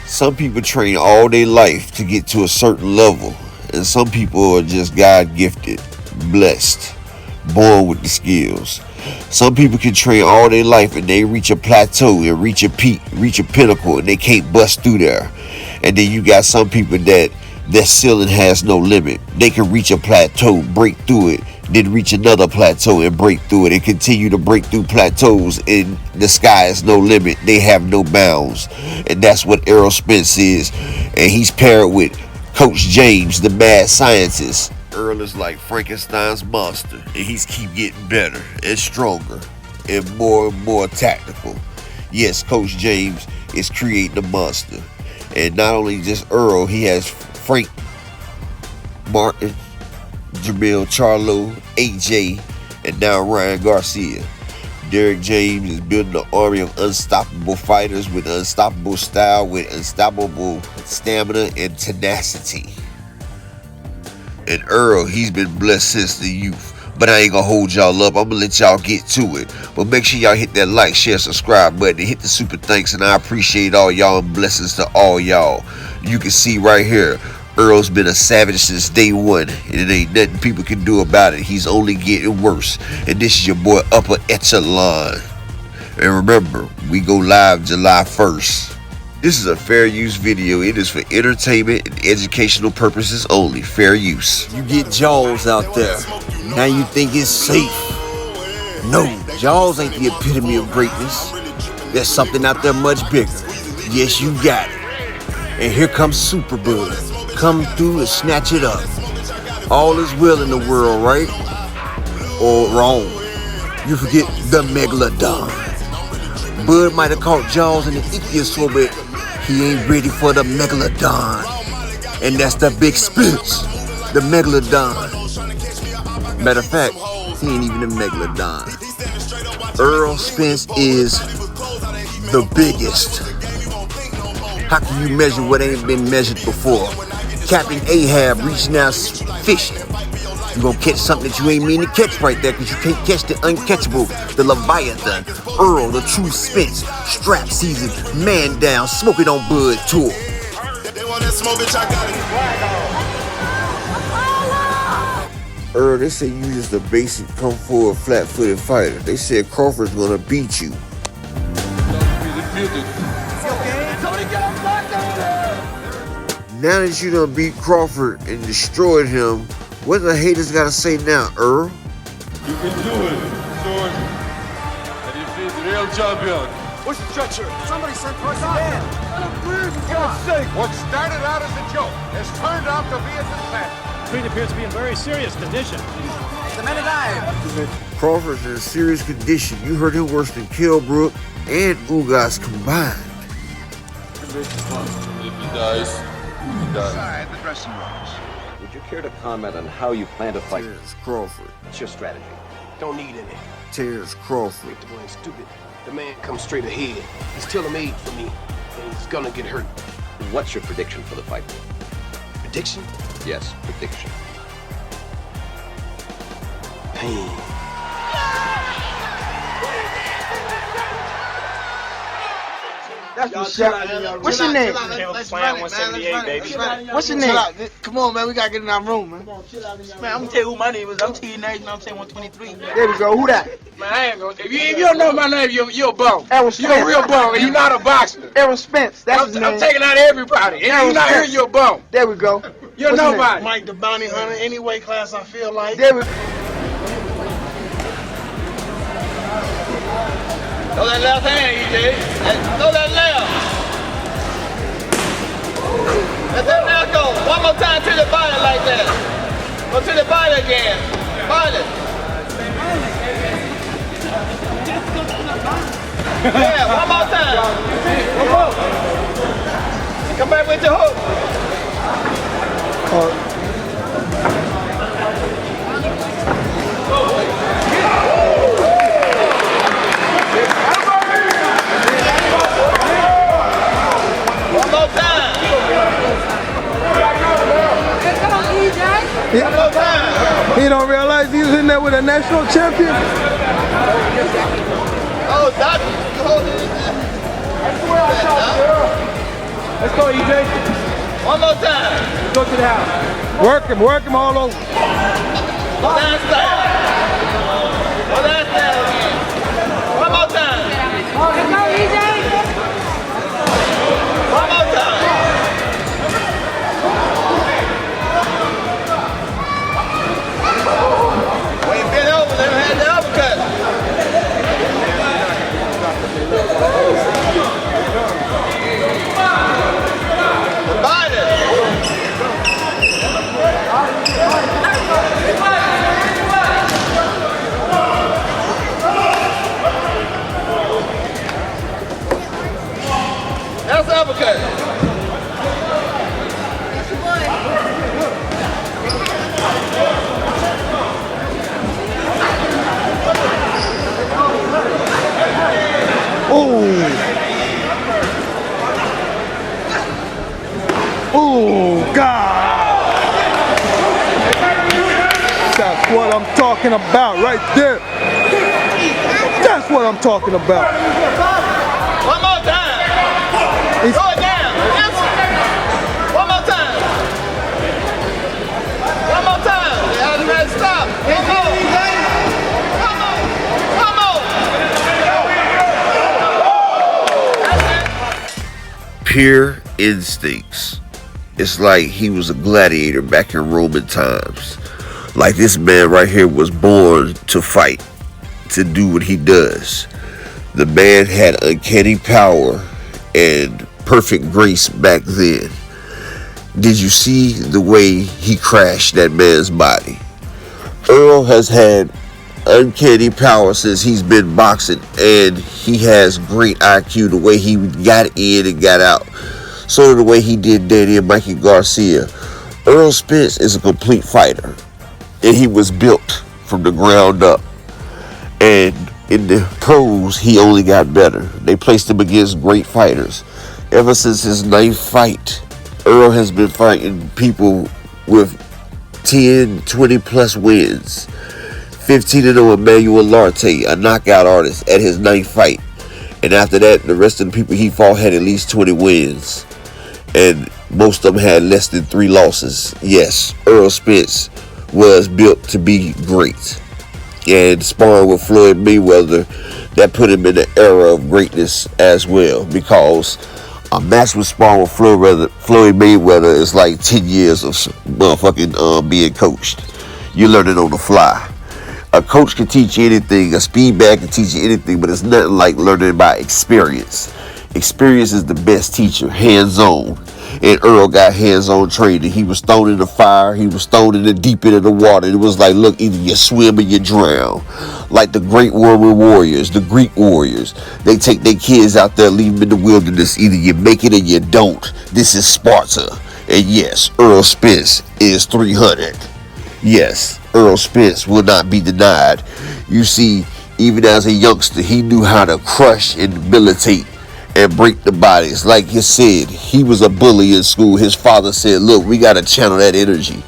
Some people train all their life to get to a certain level, and some people are just God gifted, blessed, born with the skills. Some people can train all their life and they reach a plateau and reach a peak, reach a pinnacle, and they can't bust through there. And then you got some people that their ceiling has no limit. They can reach a plateau, break through it, then reach another plateau and break through it, and continue to break through plateaus. And the sky is no limit. They have no bounds. And that's what Errol Spence is. And he's paired with Coach James, the mad scientist. Earl is like Frankenstein's monster, and he's keep getting better and stronger and more tactical. Yes, Coach James is creating a monster. And not only just Earl, he has Frank Martin, Jermell Charlo, AJ, and now Ryan Garcia. Derrick James is building an army of unstoppable fighters with unstoppable style, with unstoppable stamina and tenacity. And Earl, he's been blessed since the youth. But I ain't gonna hold y'all up. I'm gonna let y'all get to it. But make sure y'all hit that like, share, subscribe button, and hit the super thanks. And I appreciate all y'all and blessings to all y'all. You can see right here, Earl's been a savage since day one, and it ain't nothing people can do about it. He's only getting worse. And this is your boy Upper Echelon. And remember, we go live July 1st. This is a fair use video. It is for entertainment and educational purposes only. Fair use. You get Jaws out there. Now you think it's safe. No, Jaws ain't the epitome of greatness. There's something out there much bigger. Yes, you got it. And here comes Superbud. Come through and snatch it up. All is well in the world, right? Or wrong. You forget the Megalodon. Bud might have caught Jaws in the ichthyosaur, but he ain't ready for the Megalodon. And that's the big Spence, the Megalodon. Matter of fact, he ain't even a Megalodon. Errol Spence is the biggest. How can you measure what ain't been measured before? Captain Ahab reaching out fishing. You gonna catch something that you ain't mean to catch right there, because you can't catch the uncatchable, the Leviathan. Earl, the true Spence, strap season, man down, smoke it on Bud tour. Earl, they say you just a basic come forward flat-footed fighter. They said Crawford's gonna beat you. Now that you done beat Crawford and destroyed him, what the haters gotta say now, Earl? You can do it, Sword. And you feel the real champion. What's the stretcher? Somebody sent for us in. What started out as a joke has turned out to be a disaster. Creed appears to be in very serious condition. The man alive. Crawford's in serious condition. You heard him worse than Kilbrook and Ugas combined. If he dies, he dies. Inside the dressing rooms. Would you care to comment on how you plan to fight? Terrence Crawford. What's your strategy? Don't need any. Terrence Crawford. The boy ain't stupid. The man comes straight ahead. He's tailor-made for me, and he's gonna get hurt. What's your prediction for the fight? Prediction? Yes, prediction. Pain. That's what's up. What's your name? Plant 178, baby. What's your name? Come on, man. We gotta get in our room, man. Man, I'm gonna tell you who my name is. I'm telling you now. You know I'm saying 123. There we go. Who that? Man, I ain't gonna. If you don't know my name, you're a bum. Errol Spence. You're a real bum, and you're not a boxer. Errol Spence. That's his name. I'm taking out everybody. And Errol you're not here, Spence. you're a bum. There we go. You're What's his nobody. name? Mike the Bounty Hunter, any weight class I feel like. There we go. Throw that left hand, EJ. Throw that left. Let that left go. One more time to the body like that. Go to the body again. Body. Yeah, one more time. Come on. Come back with your hook. One more time. One more time. He don't realize he's in there with a national champion. Oh, Dodger, you hold it. Let's go, EJ. One more time. Let's go to the house. Work him all over. One last time. One last time. One more time. Let's go, EJ. One more time. Wait, bend over. Let him have the uppercut. That's the uppercut. Oh, God. That's what I'm talking about right there. That's what I'm talking about. One more time. Throw it down. Yes. One more time. One more time. You have to stop. One more. One more. One more. Pure instincts. It's like he was a gladiator back in Roman times. Like this man right here was born to fight, to do what he does. The man had uncanny power and perfect grace back then. Did you see the way he crashed that man's body? Earl has had uncanny power since he's been boxing, and he has great IQ the way he got in and got out. So the way he did Danny and Mikey Garcia. Earl Spence is a complete fighter, and he was built from the ground up. And in the pros, he only got better. They placed him against great fighters. Ever since his 9th fight, Earl has been fighting people with 10, 20 plus wins. 15-0 Emmanuel Larte, a knockout artist, at his 9th fight. And after that, the rest of the people he fought had at least 20 wins. And most of them had less than 3 losses. Yes, Earl Spence was built to be great. And sparring with Floyd Mayweather, that put him in the era of greatness as well. Because a match with sparring with Floyd Mayweather is like 10 years of motherfucking being coached. You learn it on the fly. A coach can teach you anything, a speed bag can teach you anything, but it's nothing like learning by experience. Experience is the best teacher, hands-on. And Earl got hands-on training. He was thrown in the fire. He was thrown in the deep end of the water. It was like, look, either you swim or you drown. Like the great Roman warriors, the Greek warriors. They take their kids out there, leave them in the wilderness. Either you make it or you don't. This is Sparta. And yes, Earl Spence is 300. Yes, Earl Spence will not be denied. You see, even as a youngster, he knew how to crush and debilitate and break the bodies. Like he said, he was a bully in school. His father said, look, we got to channel that energy.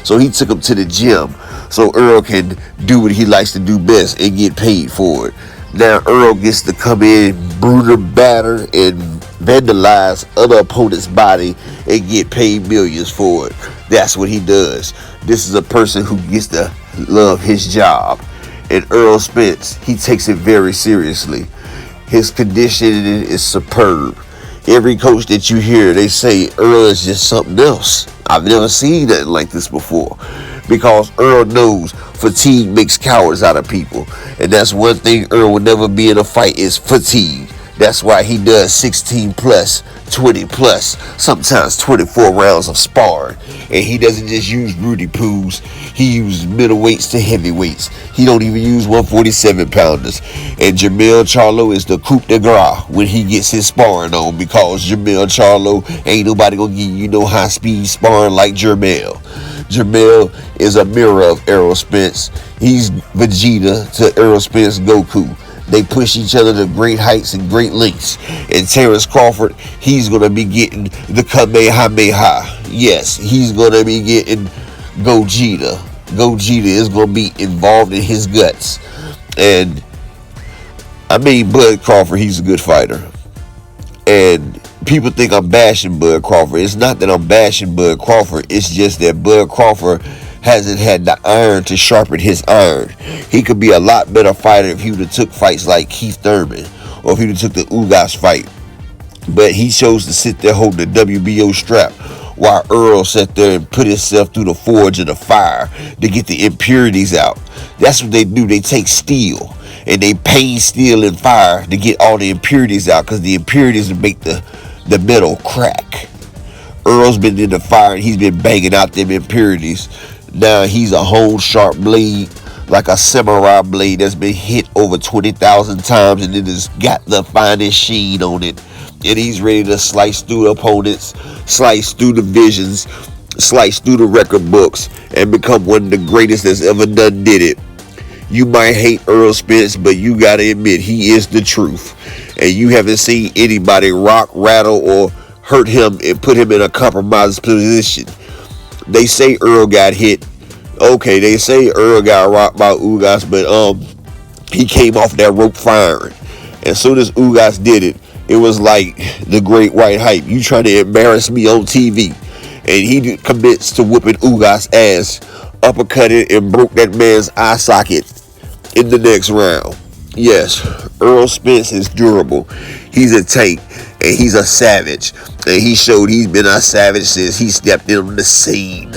So he took him to the gym so Earl can do what he likes to do best and get paid for it. Now Earl gets to come in, brutal, batter, and vandalize other opponents' body and get paid millions for it. That's what he does. This is a person who gets to love his job. And Earl Spence, he takes it very seriously. His conditioning is superb. Every coach that you hear, they say Earl is just something else. I've never seen nothing like this before. Because Earl knows fatigue makes cowards out of people. And that's one thing Earl will never be in a fight is fatigue. That's why he does 16 plus, 20 plus, sometimes 24 rounds of sparring. And he doesn't just use Rudy Poos. He uses middleweights to heavyweights. He don't even use 147 pounders. And Jermell Charlo is the coup de grace when he gets his sparring on, because Jermell Charlo ain't nobody gonna give you no high speed sparring like Jermell. Jermell is a mirror of Errol Spence. He's Vegeta to Errol Spence Goku. They push each other to great heights and great lengths. And Terrence Crawford, he's going to be getting the Kamehameha. Yes, he's going to be getting Gogeta. Gogeta is going to be involved in his guts. And, I mean, Bud Crawford, he's a good fighter. And people think I'm bashing Bud Crawford. It's not that I'm bashing Bud Crawford. It's just that Bud Crawford hasn't had the iron to sharpen his iron. He could be a lot better fighter if he would have took fights like Keith Thurman or if he would have took the Ugas fight. But he chose to sit there holding the WBO strap while Earl sat there and put himself through the forge of the fire to get the impurities out. That's what they do. They take steel and they paint steel in fire to get all the impurities out, because the impurities make the metal crack. Earl's been in the fire and he's been banging out them impurities. Now he's a whole sharp blade, like a samurai blade that's been hit over 20,000 times, and it has got the finest sheen on it. And he's ready to slice through opponents, slice through divisions, slice through the record books, and become one of the greatest that's ever done did it. You might hate Earl Spence, but you gotta admit he is the truth. And you haven't seen anybody rock, rattle, or hurt him and put him in a compromised position. They say Earl got hit. Okay, they say Earl got rocked by Ugas, but he came off that rope firing. As soon as Ugas did it, it was like the great white hype. You trying to embarrass me on TV. And he commits to whooping Ugas' ass, uppercutted and broke that man's eye socket in the next round. Yes, Earl Spence is durable. He's a tank and he's a savage. And he showed he's been a savage since he stepped in on the scene.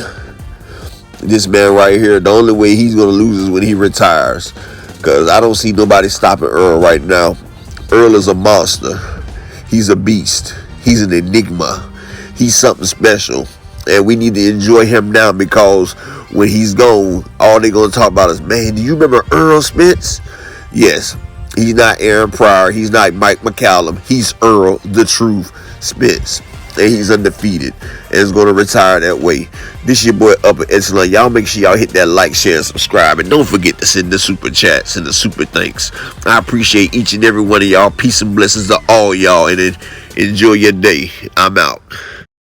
This man right here, the only way he's going to lose is when he retires. Because I don't see nobody stopping Earl right now. Earl is a monster. He's a beast. He's an enigma. He's something special. And we need to enjoy him now, because when he's gone, all they're going to talk about is, man, do you remember Earl Spence? Yes. He's not Aaron Pryor. He's not Mike McCallum. He's Earl, the truth, Spence. And he's undefeated. And is going to retire that way. This your boy Upper Echelon. Y'all make sure y'all hit that like, share, and subscribe. And don't forget to send the super chats and the super thanks. I appreciate each and every one of y'all. Peace and blessings to all y'all. And enjoy your day. I'm out.